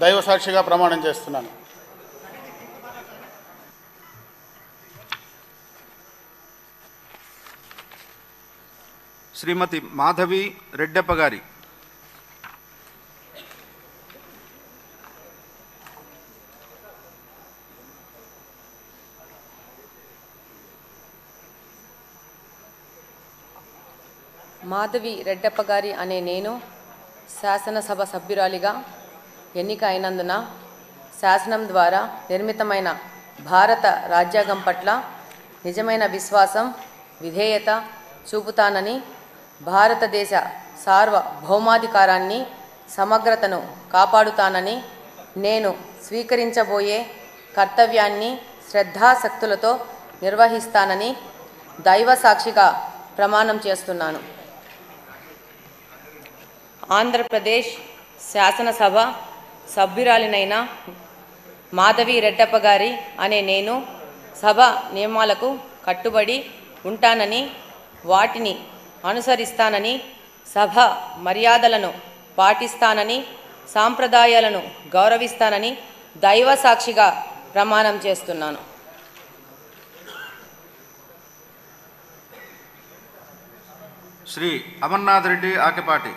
దైవ సాక్షిగా ప్రమాణం చేస్తున్నాను. శ్రీమతి మాధవి రెడ్డప్ప గారి. మాధవి రెడ్డప్ప గారి అనే నేను శాసనసభ సభ్యురాలిగా ఎన్నిక అయినందున శాసనం ద్వారా నిర్మితమైన భారత రాజ్యాంగం పట్ల నిజమైన విశ్వాసం, విధేయత చూపుతానని, భారతదేశ సార్వభౌమాధికారాన్ని, సమగ్రతను కాపాడుతానని, నేను స్వీకరించబోయే కర్తవ్యాన్ని శ్రద్ధాశక్తులతో నిర్వహిస్తానని దైవ సాక్షిగా ప్రమాణం చేస్తున్నాను. ఆంధ్రప్రదేశ్ శాసనసభ సభ్యురాలినైన మాధవి రెడ్డప్ప గారి అనే నేను సభ నియమాలకు కట్టుబడి ఉంటానని, వాటిని అనుసరిస్తానని, సభ మర్యాదలను పాటిస్తానని, సాంప్రదాయాలను గౌరవిస్తానని దైవ సాక్షిగా ప్రమాణం చేస్తున్నాను. శ్రీ అమర్నాథ్ రెడ్డి ఆకెపాటి.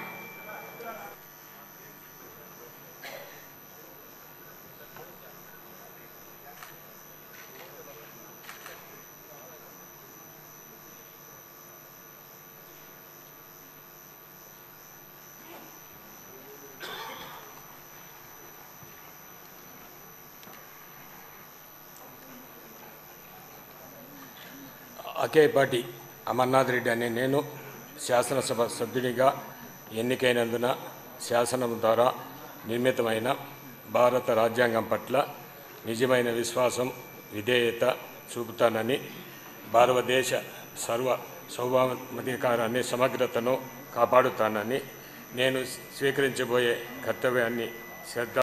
ఆకేపాటి అమర్నాథ్ రెడ్డి అనే నేను శాసనసభ సభ్యునిగా ఎన్నికైనందున శాసనం ద్వారా నిర్మితమైన భారత రాజ్యాంగం పట్ల నిజమైన విశ్వాసం, విధేయత చూపుతానని, భారతదేశ సార్వభౌమాధికారాన్ని, సమగ్రతను కాపాడుతానని, నేను స్వీకరించబోయే కర్తవ్యాన్ని శ్రద్ధ